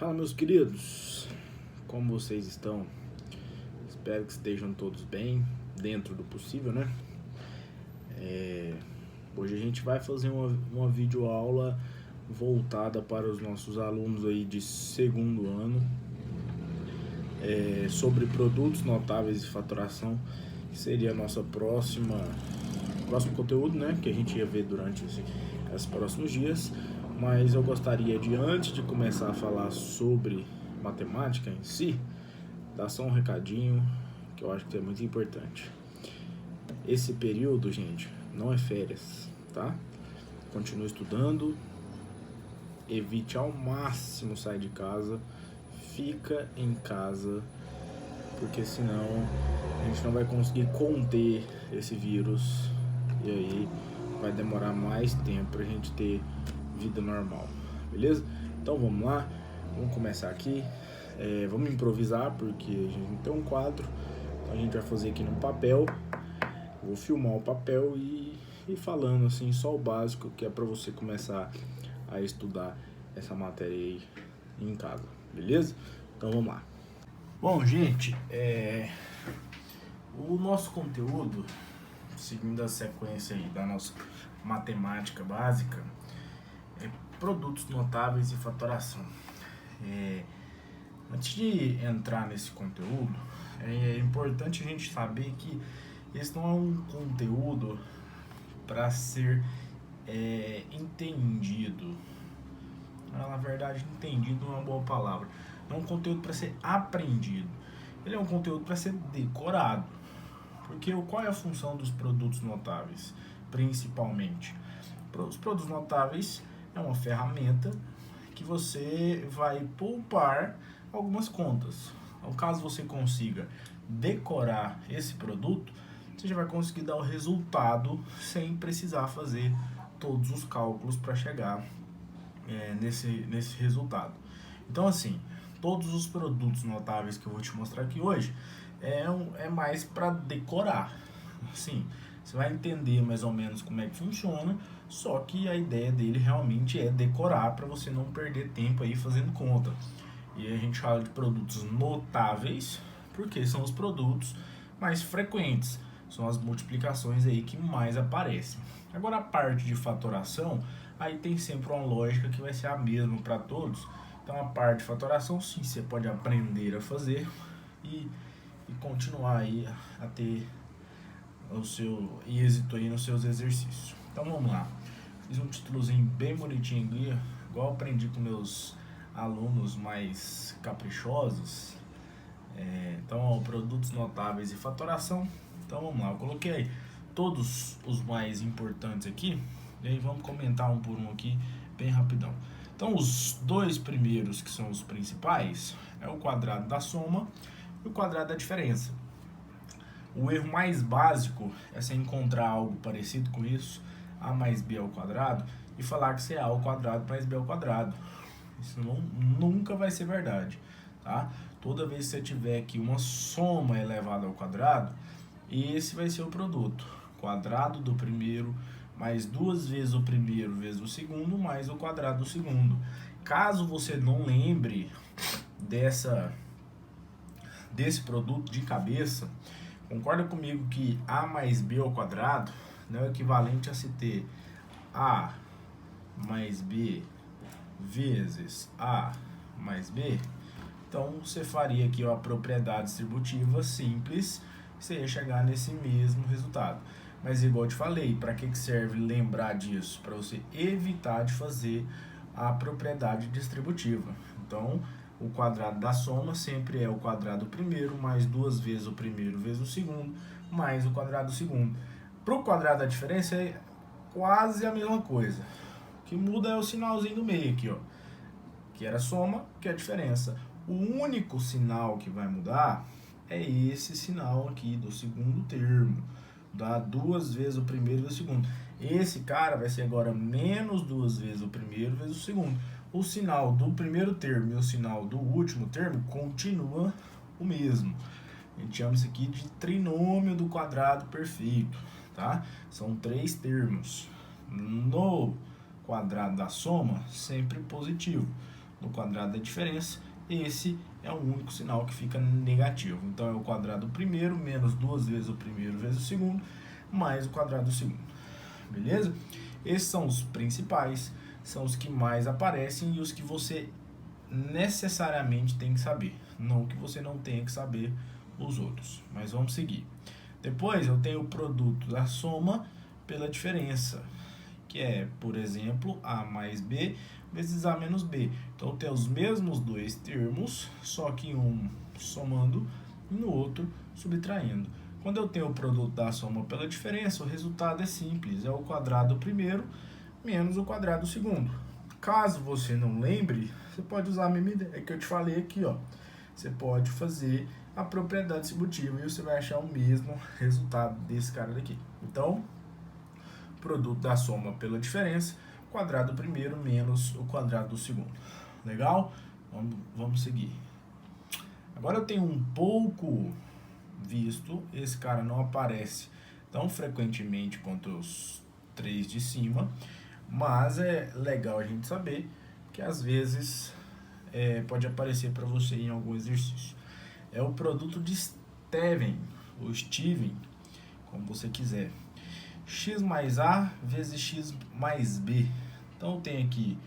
Fala, meus queridos, como vocês estão? Espero que estejam todos bem, dentro do possível, né? Hoje a gente vai fazer uma videoaula voltada para os nossos alunos aí de segundo ano, sobre produtos notáveis e faturação, que seria a nossa próximo conteúdo, né? Que a gente ia ver durante esses próximos dias. Mas eu gostaria de, antes de começar a falar sobre matemática em si, dar só um recadinho que eu acho que é muito importante. Esse período, gente, não é férias, tá? Continue estudando, evite ao máximo sair de casa, fica em casa, porque senão a gente não vai conseguir conter esse vírus e aí vai demorar mais tempo pra gente ter vida normal, beleza? Então vamos lá, vamos começar aqui. Vamos improvisar porque a gente não tem um quadro, então a gente vai fazer aqui no papel. Vou filmar o papel e falando assim só o básico, que é para você começar a estudar essa matéria aí em casa, beleza? Então vamos lá. Bom, gente, o nosso conteúdo, seguindo a sequência aí da nossa matemática básica, produtos notáveis e faturação. Antes de entrar nesse conteúdo, é importante a gente saber que esse não é um conteúdo para ser entendido. Na verdade, entendido não é uma boa palavra. Não é um conteúdo para ser aprendido. Ele é um conteúdo para ser decorado. Porque qual é a função dos produtos notáveis, principalmente? Os produtos notáveis é uma ferramenta que você vai poupar algumas contas. Então, caso você consiga decorar esse produto, você já vai conseguir dar o resultado sem precisar fazer todos os cálculos para chegar nesse resultado. Então, assim, todos os produtos notáveis que eu vou te mostrar aqui hoje é mais para decorar. Sim, você vai entender mais ou menos como é que funciona, só que a ideia dele realmente é decorar para você não perder tempo aí fazendo conta. E a gente fala de produtos notáveis porque são os produtos mais frequentes, são as multiplicações aí que mais aparecem. Agora a parte de faturação, aí tem sempre uma lógica que vai ser a mesma para todos. Então a parte de faturação sim, você pode aprender a fazer e continuar aí a ter o seu êxito aí nos seus exercícios. Então vamos lá. Fiz um títulozinho bem bonitinho aqui, igual eu aprendi com meus alunos mais caprichosos. Então, produtos notáveis e faturação. Então vamos lá, eu coloquei aí todos os mais importantes aqui. E aí vamos comentar um por um aqui, bem rapidão. Então os dois primeiros, que são os principais, é o quadrado da soma e o quadrado da diferença. O erro mais básico é você encontrar algo parecido com isso, a mais b ao quadrado, e falar que isso é a ao quadrado mais b ao quadrado. Isso nunca vai ser verdade, tá? Toda vez que você tiver aqui uma soma elevada ao quadrado, esse vai ser o produto. Quadrado do primeiro mais duas vezes o primeiro vezes o segundo mais o quadrado do segundo. Caso você não lembre desse produto de cabeça, concorda comigo que a mais b ao quadrado não é o equivalente a se ter a mais b vezes a mais b? Então você faria aqui a propriedade distributiva simples, você ia chegar nesse mesmo resultado. Mas igual eu te falei, para que serve lembrar disso? Para você evitar de fazer a propriedade distributiva. Então o quadrado da soma sempre é o quadrado do primeiro mais duas vezes o primeiro vezes o segundo mais o quadrado do segundo. Para o quadrado da diferença é quase a mesma coisa. O que muda é o sinalzinho do meio aqui, ó, que era soma, que é a diferença. O único sinal que vai mudar é esse sinal aqui do segundo termo. Dá duas vezes o primeiro vezes o segundo. Esse cara vai ser agora menos duas vezes o primeiro vezes o segundo. O sinal do primeiro termo e o sinal do último termo continua o mesmo. A gente chama isso aqui de trinômio do quadrado perfeito, tá? São três termos. No quadrado da soma, sempre positivo. no quadrado da diferença, esse é o único sinal que fica negativo. Então é o quadrado do primeiro menos 2 vezes o primeiro vezes o segundo, mais o quadrado do segundo. Beleza? Esses são os principais, são os que mais aparecem e os que você necessariamente tem que saber. Não que você não tenha que saber os outros, mas vamos seguir. Depois eu tenho o produto da soma pela diferença, que é, por exemplo, A mais B vezes A menos B. Então eu tenho os mesmos dois termos, só que um somando e no outro subtraindo. Quando eu tenho o produto da soma pela diferença, o resultado é simples, é o quadrado do primeiro menos o quadrado do segundo. Caso você não lembre, você pode usar a mesma ideia que eu te falei aqui, ó. Você pode fazer a propriedade distributiva e você vai achar o mesmo resultado desse cara daqui. Então, produto da soma pela diferença, quadrado do primeiro menos o quadrado do segundo. Legal? Vamos seguir. Agora eu tenho um pouco visto, esse cara não aparece tão frequentemente quanto os três de cima, mas é legal a gente saber que às vezes pode aparecer para você em algum exercício. É o produto de Steven, ou Steven, como você quiser. X mais A vezes X mais B. Então tem aqui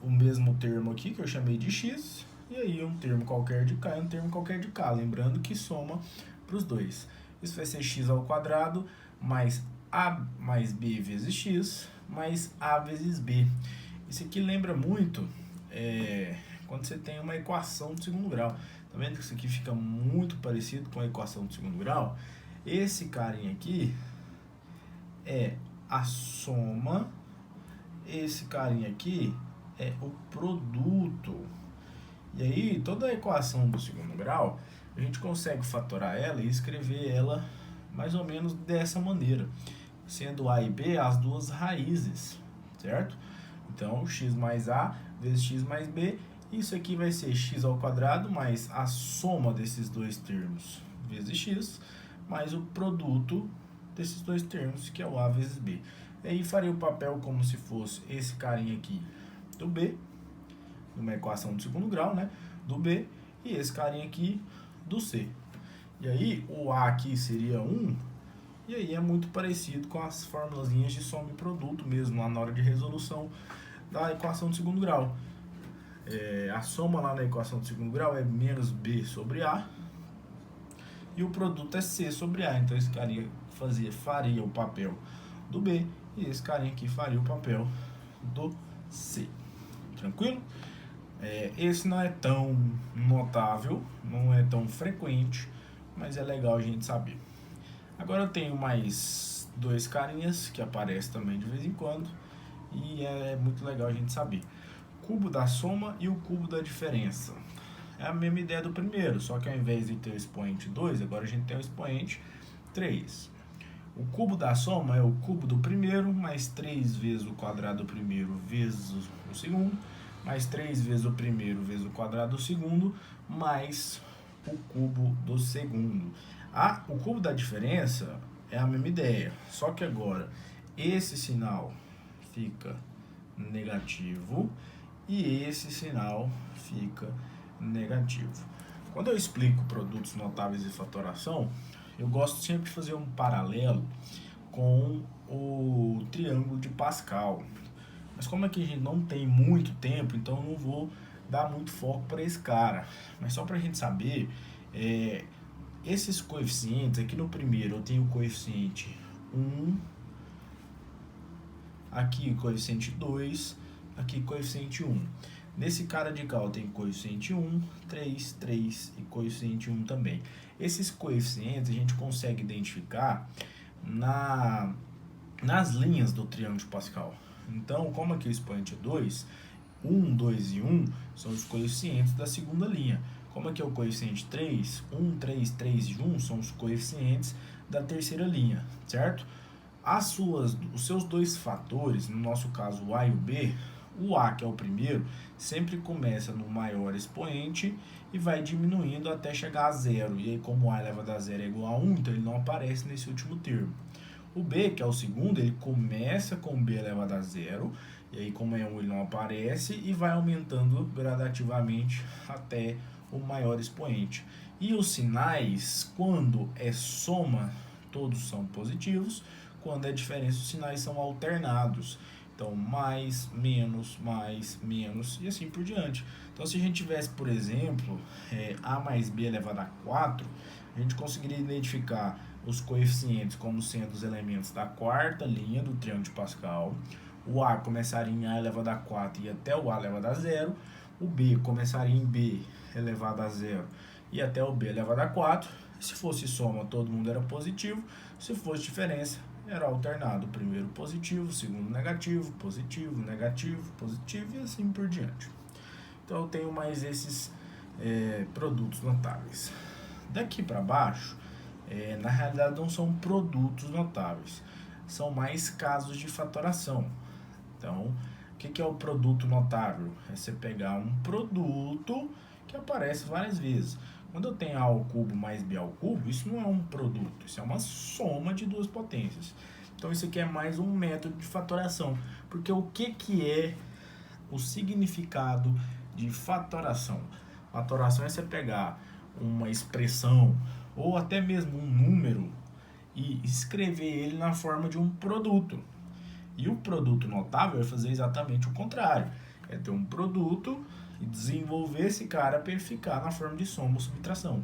o mesmo termo aqui que eu chamei de X, e aí um termo qualquer de K e um termo qualquer de K, lembrando que soma para os dois. Isso vai ser X ao quadrado mais A mais B vezes X mais A vezes B. Isso aqui lembra muito quando você tem uma equação de segundo grau. Tá vendo que isso aqui fica muito parecido com a equação de segundo grau? Esse carinha aqui é a soma, esse carinha aqui é o produto. E aí, toda a equação do segundo grau, a gente consegue fatorar ela e escrever ela mais ou menos dessa maneira, sendo A e B as duas raízes, certo? Então, x mais A vezes x mais B, isso aqui vai ser x ao quadrado mais a soma desses dois termos vezes x, mais o produto desses dois termos, que é o A vezes B. E aí farei o papel como se fosse esse carinha aqui do B, numa equação de segundo grau, né, do B, e esse carinha aqui do C. E aí o A aqui seria 1, e aí é muito parecido com as formulazinhas de soma e produto mesmo, lá na hora de resolução da equação de segundo grau. A soma lá na equação de segundo grau é menos B sobre A, e o produto é C sobre A, então esse carinha faria o papel do B, e esse carinha aqui faria o papel do C. Tranquilo? Esse não é tão notável, não é tão frequente, mas é legal a gente saber. Agora eu tenho mais dois carinhas que aparecem também de vez em quando, e é muito legal a gente saber. Cubo da soma e o cubo da diferença. É a mesma ideia do primeiro, só que ao invés de ter o expoente 2, agora a gente tem o expoente 3. O cubo da soma é o cubo do primeiro, mais 3 vezes o quadrado do primeiro vezes o segundo, mais 3 vezes o primeiro vezes o quadrado do segundo, mais o cubo do segundo. O cubo da diferença é a mesma ideia, só que agora esse sinal fica negativo e esse sinal fica negativo. Quando eu explico produtos notáveis e fatoração, eu gosto sempre de fazer um paralelo com o triângulo de Pascal. Mas como aqui a gente não tem muito tempo, então eu não vou dar muito foco para esse cara. Mas só para a gente saber, esses coeficientes, aqui no primeiro eu tenho o coeficiente 1, aqui o coeficiente 2, aqui coeficiente 1. Nesse cara de cá eu tenho coeficiente 1, 3, 3 e coeficiente 1 também. Esses coeficientes a gente consegue identificar nas linhas do triângulo de Pascal. Então, como aqui o expoente é 2, 1, 2 e 1 são os coeficientes da segunda linha. Como aqui é o coeficiente 3, 1, 3, 3 e 1 são os coeficientes da terceira linha, certo? Os seus dois fatores, no nosso caso o A e o B, o A, que é o primeiro, sempre começa no maior expoente e vai diminuindo até chegar a zero. E aí, como A elevado a zero é igual a 1, então ele não aparece nesse último termo. O B, que é o segundo, ele começa com B elevado a zero E aí, como é 1, ele não aparece e vai aumentando gradativamente até o maior expoente. E os sinais, quando é soma, todos são positivos. Quando é diferença, os sinais são alternados. Então, mais, menos, e assim por diante. Então, se a gente tivesse, por exemplo, A mais B elevado a 4, a gente conseguiria identificar os coeficientes como sendo os elementos da quarta linha do triângulo de Pascal. O A começaria em A elevado a 4 e até o A elevado a 0. O B começaria em B elevado a 0 e até o B elevado a 4. Se fosse soma, todo mundo era positivo. Se fosse diferença, era alternado. Primeiro positivo, segundo negativo, positivo, negativo, positivo e assim por diante. Então eu tenho mais esses produtos notáveis. Daqui para baixo, na realidade não são produtos notáveis, são mais casos de fatoração. Então, o que é o produto notável? É você pegar um produto que aparece várias vezes. Quando eu tenho A ao cubo mais B ao cubo, isso não é um produto, isso é uma soma de duas potências. Então, isso aqui é mais um método de fatoração. Porque o que é o significado de fatoração? Fatoração é você pegar uma expressão ou até mesmo um número e escrever ele na forma de um produto. E o produto notável é fazer exatamente o contrário. É ter um produto e desenvolver esse cara para ele ficar na forma de soma ou subtração.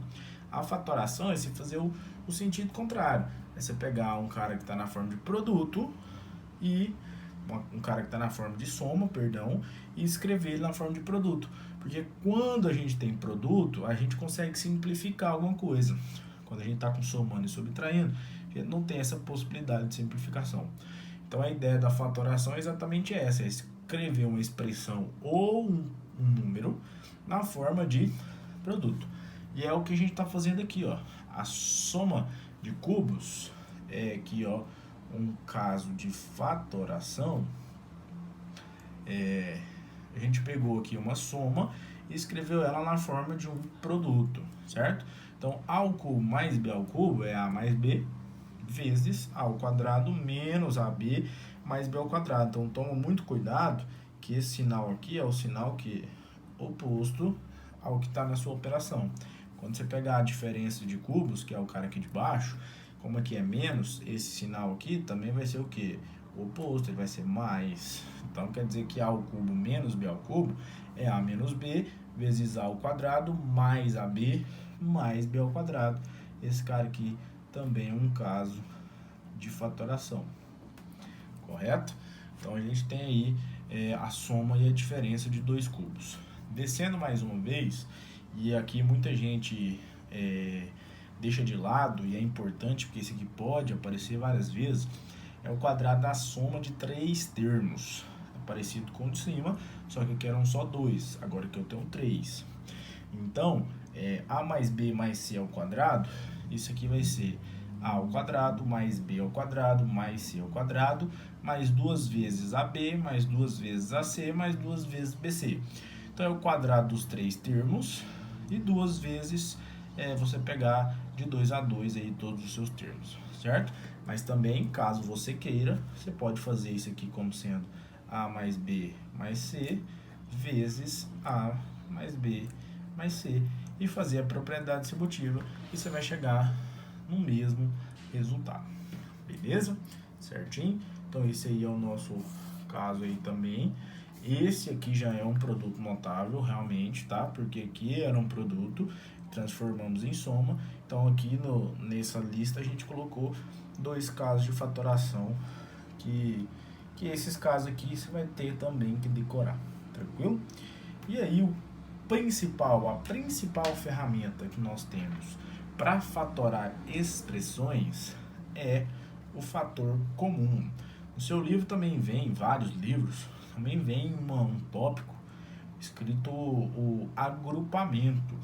A fatoração é se fazer o sentido contrário. É você pegar um cara que está na forma de produto e um cara que está na forma de soma, e escrever ele na forma de produto. Porque quando a gente tem produto, a gente consegue simplificar alguma coisa. Quando a gente está com somando e subtraindo, a gente não tem essa possibilidade de simplificação. Então a ideia da fatoração é exatamente essa, é escrever uma expressão ou um número na forma de produto. E é o que a gente está fazendo aqui, ó. A soma de cubos é aqui, ó, um caso de fatoração. A gente pegou aqui uma soma e escreveu ela na forma de um produto, certo? Então, A ao cubo mais B ao cubo é A mais B vezes A ao quadrado menos AB mais B ao quadrado. Então, toma muito cuidado que esse sinal aqui é o sinal que é oposto ao que está na sua operação. Quando você pegar a diferença de cubos, que é o cara aqui de baixo, como aqui é menos, esse sinal aqui também vai ser o quê? O oposto, ele vai ser mais. Então, quer dizer que A ao cubo menos B ao cubo é A menos B vezes A ao quadrado mais AB mais B ao quadrado. Esse cara aqui também é um caso de fatoração, correto? Então, a gente tem aí a soma e a diferença de dois cubos. Descendo mais uma vez, e aqui muita gente deixa de lado, e é importante porque esse aqui pode aparecer várias vezes, é o quadrado da soma de três termos. É parecido com o de cima, só que aqui eram só dois, agora que eu tenho três. Então, A mais B mais C ao quadrado, isso aqui vai ser A ao quadrado mais B ao quadrado mais C ao quadrado, mais duas vezes AB, mais duas vezes AC, mais duas vezes BC. Então, é o quadrado dos três termos e duas vezes você pegar de 2 a 2 aí todos os seus termos, certo? Mas também, caso você queira, você pode fazer isso aqui como sendo A mais B mais C vezes A mais B mais C e fazer a propriedade distributiva e você vai chegar no mesmo resultado, beleza? Certinho? Então esse aí é o nosso caso aí também. Esse aqui já é um produto notável realmente, tá? Porque aqui era um produto, transformamos em soma. Então aqui nessa lista a gente colocou dois casos de fatoração que esses casos aqui você vai ter também que decorar, tranquilo? E aí a principal ferramenta que nós temos para fatorar expressões é o fator comum. No seu livro também vem, vários livros, também vem um tópico escrito o agrupamento.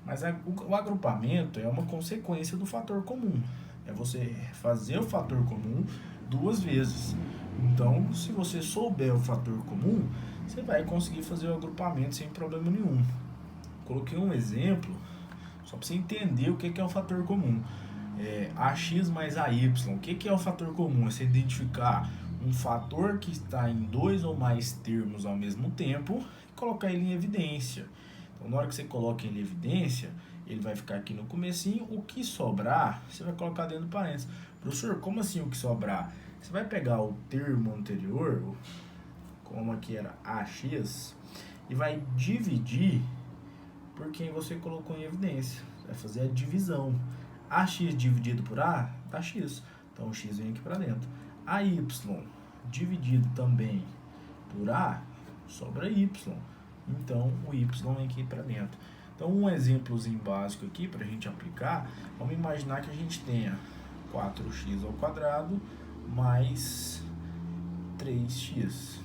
Mas o agrupamento é uma consequência do fator comum. É você fazer o fator comum duas vezes. Então, se você souber o fator comum, você vai conseguir fazer o agrupamento sem problema nenhum. Coloquei um exemplo só para você entender o que é o fator comum. AX mais AY. O que é o fator comum? É você identificar um fator que está em 2 ou mais termos ao mesmo tempo e colocar ele em evidência. Então, na hora que você coloca ele em evidência, ele vai ficar aqui no comecinho. O que sobrar, você vai colocar dentro do parênteses. Professor, como assim o que sobrar? Você vai pegar o termo anterior, como aqui era AX, e vai dividir por quem você colocou em evidência. Você vai fazer a divisão. AX dividido por A dá X. Então, o X vem aqui para dentro. AY dividido também por A, sobra Y. Então, o Y vem aqui para dentro. Então, um exemplozinho básico aqui para a gente aplicar, vamos imaginar que a gente tenha 4x² mais 3x.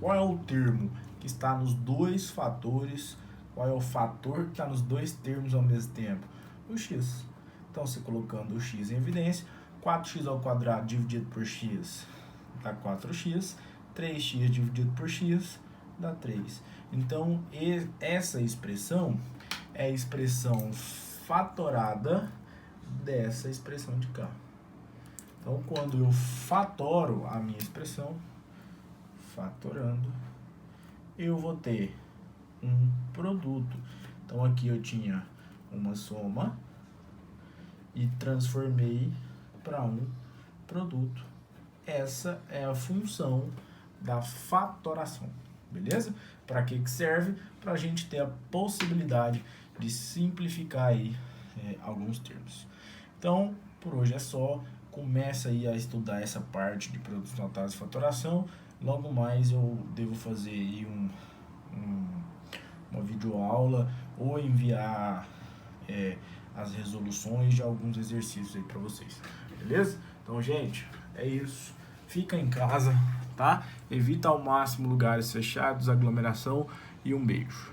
Qual é o termo que está nos dois fatores? Qual é o fator que está nos dois termos ao mesmo tempo? O x. Então, você colocando o x em evidência, 4x² dividido por x dá 4x, 3x dividido por x dá 3. Então, essa expressão é a expressão fatorada dessa expressão de cá. Então, quando eu fatoro a minha expressão, fatorando, eu vou ter um produto. Então, aqui eu tinha uma soma e transformei para um produto. Essa é a função da fatoração, beleza? Para que serve? Para a gente ter a possibilidade de simplificar aí alguns termos. Então, por hoje é só. Começa aí a estudar essa parte de produtos notáveis e fatoração. Logo mais eu devo fazer aí uma videoaula ou enviar as resoluções de alguns exercícios aí para vocês, beleza? Então, gente, é isso. Fica em casa, tá? Evita ao máximo lugares fechados, aglomeração, e um beijo.